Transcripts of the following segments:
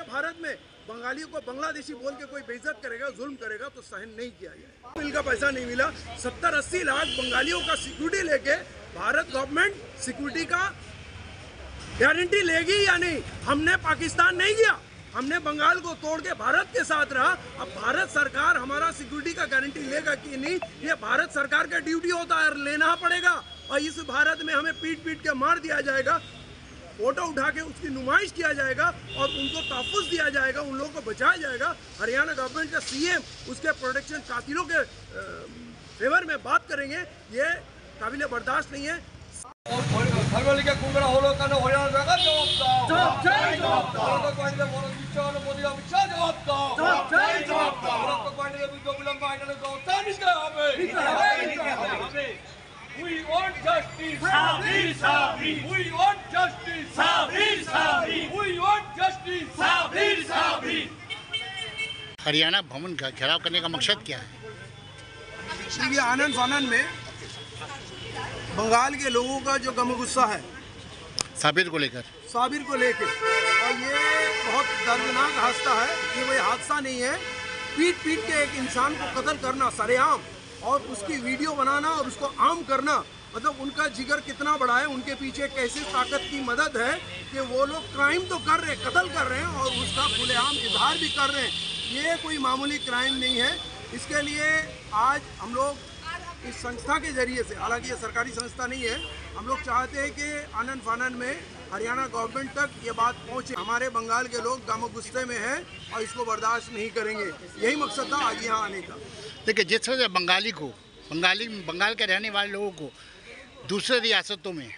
भारत में बंगालियों को बांग्लादेशी बोल के कोई बेइज्जत करेगा, जुल्म करेगा तो सहन नहीं किया जाएगा। बिल का पैसा नहीं मिला, 70-80 लाख बंगालियों का सिक्योरिटी लेके भारत गवर्नमेंट सिक्योरिटी का गारंटी लेगी या नहीं? हमने पाकिस्तान नहीं किया, हमने बंगाल को तोड़ के भारत के साथ रहा। अब भारत सरकार हमारा सिक्योरिटी का गारंटी लेगा कि नहीं, ये भारत सरकार का ड्यूटी होता है, लेना पड़ेगा। और इस भारत में हमें पीट पीट के मार दिया जाएगा, फोटो उठा के उसकी नुमाइश किया जाएगा और उनको तहफ़्फ़ुज़ दिया जाएगा, उन लोगों को बचाया जाएगा। हरियाणा गवर्नमेंट का सीएम उसके प्रोटेक्शन कातिलों के फेवर में बात करेंगे, ये काबिल बर्दाश्त नहीं है। We want justice. Sabir, Sabir. We want justice. Sabir, Sabir. We want justice. Sabir, Sabir. Haryana भवन का घेराव करने का मकसद क्या है? ये आनंद फानन में बंगाल के लोगों का जो गम गुस्सा है साबिर को लेकर और ये बहुत दर्दनाक हादसा है। ये कोई हादसा नहीं है, पीट पीट के एक इंसान को कत्ल करना सरेआम और उसकी वीडियो बनाना और उसको आम करना, मतलब उनका जिगर कितना बड़ा है, उनके पीछे कैसे ताकत की मदद है कि वो लोग क्राइम तो कर रहे हैं, कत्ल कर रहे हैं और उसका खुलेआम इजहार भी कर रहे हैं। ये कोई मामूली क्राइम नहीं है। इसके लिए आज हम लोग इस संस्था के जरिए से, हालांकि ये सरकारी संस्था नहीं है, हम लोग चाहते हैं कि आनंद फानन में हरियाणा गवर्नमेंट तक ये बात पहुँचे। हमारे बंगाल के लोग गम गुस्से में हैं और इसको बर्दाश्त नहीं करेंगे। यही मकसद था आज यहाँ आने का। देखिए, जिस वजह बंगाल के रहने वाले लोगों को दूसरे रियासतों में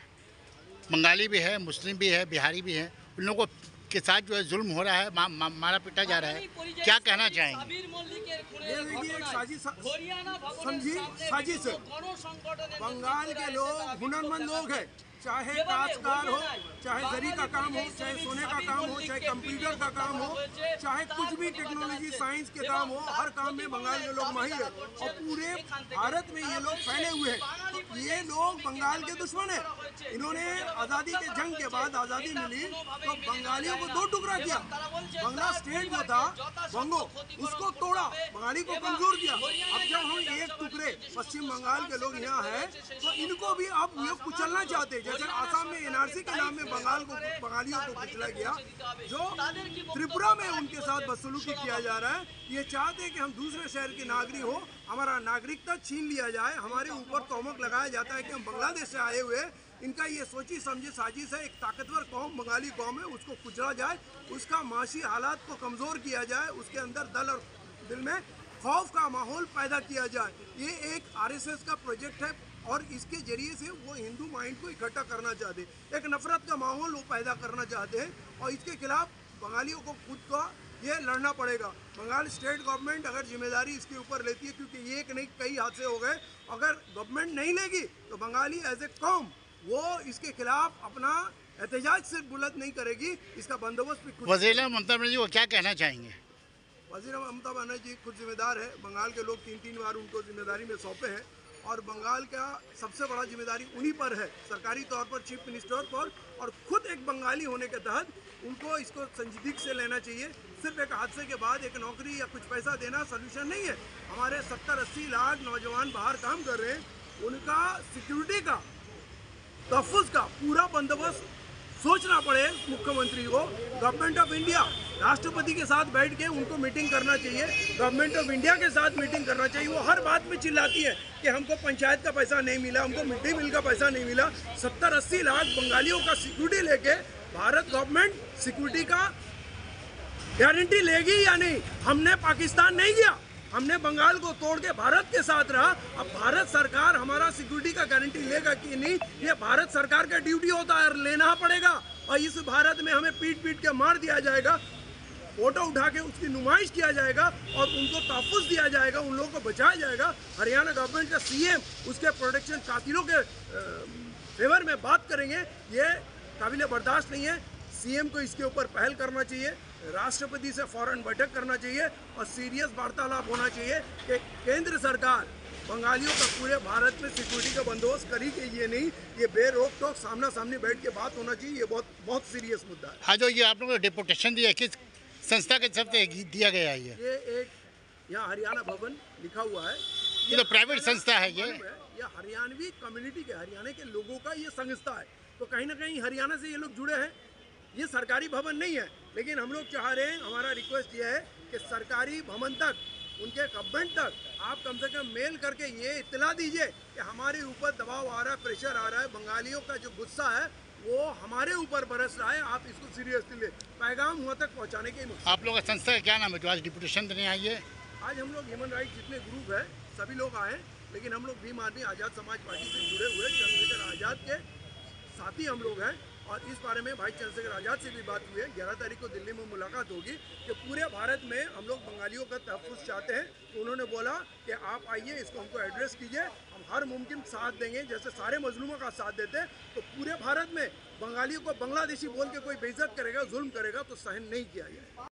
बंगाली भी है, मुस्लिम भी है, बिहारी भी है, उन लोगों के साथ जो है जुल्म हो रहा है, मारा पीटा जा रहा है, क्या कहना चाहेंगे? ये देखिए एक साजिश है। बंगाल के लोग हुनरमंद लोग हैं, चाहे काश्तकार हो, चाहे जरी का काम हो, चाहे सोने का काम हो, चाहे कंप्यूटर का काम हो, चाहे कुछ भी टेक्नोलॉजी साइंस के काम हो, हर काम में बंगाल के लोग माहिर है और पूरे भारत में ये लोग फैले हुए हैं। तो ये लोग बंगाल के दुश्मन है। इन्होंने आज़ादी के जंग के बाद आज़ादी मिली तो बंगालियों को दो टुकड़ा किया। बंगला स्टेट जो था बंगो, उसको तोड़ा, बंगाली को कमजोर किया। अब जब हम एक टुकड़े पश्चिम बंगाल के लोग यहाँ हैं तो इनको भी अब ये कुचलना चाहते हैं। जैसे आसाम में एनआरसी के नाम में बंगालियों को कुचला गया, जो त्रिपुरा में उनके साथ बदसलूकी किया जा रहा है। ये चाहते हैं कि हम दूसरे शहर के नागरिक हो, हमारा नागरिकता छीन लिया जाए, हमारे ऊपर तोहमत लगाया जाता है कि हम बांग्लादेश से आए हुए। इनका ये सोची समझी साजिश है। एक ताकतवर कौम बंगाली कौम है, उसको कुचला जाए, उसका माशी हालात को कमज़ोर किया जाए, उसके अंदर दल और दिल में खौफ का माहौल पैदा किया जाए। ये एक आरएसएस का प्रोजेक्ट है और इसके जरिए से वो हिंदू माइंड को इकट्ठा करना चाहते हैं। एक नफरत का माहौल वो पैदा करना चाहते हैं और इसके खिलाफ बंगालियों को खुद का ये लड़ना पड़ेगा। बंगाल स्टेट गवर्नमेंट अगर जिम्मेदारी इसके ऊपर लेती है, क्योंकि ये एक नहीं कई हादसे हो गए, अगर गवर्नमेंट नहीं लेगी तो बंगाली एज ए कौम वो इसके खिलाफ अपना एहतजाज सिर्फ बुलंद नहीं करेगी, इसका बंदोबस्त भी। वज़ीर ममता बनर्जी को क्या कहना चाहेंगे? वज़ीर ममता बनर्जी खुद जिम्मेदार है। बंगाल के लोग 3-3 बार उनको जिम्मेदारी में सौंपे हैं और बंगाल का सबसे बड़ा जिम्मेदारी उन्हीं पर है, सरकारी तौर पर चीफ मिनिस्टर पर, और खुद एक बंगाली होने के तहत उनको इसको संजीदगी से लेना चाहिए। सिर्फ एक हादसे के बाद एक नौकरी या कुछ पैसा देना सोल्यूशन नहीं है। हमारे 70-80 लाख नौजवान बाहर काम कर रहे हैं, उनका सिक्योरिटी का, तहफ़्फ़ुज़ का पूरा बंदोबस्त सोचना पड़े मुख्यमंत्री को। गवर्नमेंट ऑफ इंडिया राष्ट्रपति के साथ बैठ के उनको मीटिंग करना चाहिए, गवर्नमेंट ऑफ इंडिया के साथ मीटिंग करना चाहिए। वो हर बात में चिल्लाती है कि हमको पंचायत का पैसा नहीं मिला, हमको मिड डे मील का पैसा नहीं मिला। 70-80 लाख बंगालियों का सिक्योरिटी लेके भारत गवर्नमेंट सिक्योरिटी का गारंटी लेगी या नहीं? हमने पाकिस्तान नहीं किया, हमने बंगाल को तोड़ के भारत के साथ रहा। अब भारत सरकार हमारा सिक्योरिटी का गारंटी लेगा कि नहीं, ये भारत सरकार का ड्यूटी होता है, लेना पड़ेगा। और इस भारत में हमें पीट पीट के मार दिया जाएगा, फोटो उठा के उसकी नुमाइश किया जाएगा और उनको तहफ़्फ़ुज़ दिया जाएगा, उन लोगों को बचाया जाएगा। हरियाणा गवर्नमेंट का सीएम उसके प्रोटेक्शन कातिलों के फेवर में बात करेंगे, ये काबिल बर्दाश्त नहीं है। सीएम को इसके ऊपर पहल करना चाहिए, राष्ट्रपति से फौरन बैठक करना चाहिए और सीरियस वार्तालाप होना चाहिए कि केंद्र सरकार बंगालियों का पूरे भारत में सिक्योरिटी का बंदोबस्त करी कि ये नहीं, ये बेरोक टोक सामना सामने बैठ के बात होना चाहिए। ये बहुत सीरियस मुद्दा है। हाँ, जो ये आप लोगों ने डिपोटेशन दिया, संस्था के तरफ से दिया गया है ये एक यहाँ हरियाणा भवन लिखा हुआ है, ये तो प्राइवेट संस्था है ये हरियाणवी कम्युनिटी के, हरियाणा के लोगों का ये संस्था है। तो कहीं ना कहीं हरियाणा से ये लोग जुड़े हैं। ये सरकारी भवन नहीं है, लेकिन हम लोग चाह रहे हैं, हमारा रिक्वेस्ट ये है कि सरकारी भवन तक, उनके गवर्नमेंट तक आप कम से कम मेल करके ये इत्तला दीजिए कि हमारे ऊपर दबाव आ रहा है, प्रेशर आ रहा है, बंगालियों का जो गुस्सा है वो हमारे ऊपर बरस रहा है, आप इसको सीरियसली ले, पैगाम वहाँ तक पहुँचाने के। आप लोग का संस्था का क्या नाम है जो आज डिप्यूटेशन देने आई है? आज हम लोग ह्यूमन राइट्स जितने ग्रुप है सभी लोग आए, लेकिन हम लोग भीम आदमी आज़ाद समाज पार्टी से जुड़े हुए चंद्रशेखर आज़ाद के साथी हम लोग हैं। और इस बारे में भाई चंद्रशेखर आज़ाद से भी बात हुई है। 11 तारीख को दिल्ली में मुलाकात होगी कि पूरे भारत में हम लोग बंगालियों का तहफ़्फ़ुज़ चाहते हैं। तो उन्होंने बोला कि आप आइए, इसको हमको एड्रेस कीजिए, हम हर मुमकिन साथ देंगे, जैसे सारे मजलूमों का साथ देते हैं। तो पूरे भारत में बंगालियों को बांग्लादेशी बोल के कोई बेइज्जत करेगा, जुल्म करेगा तो सहन नहीं किया जाए।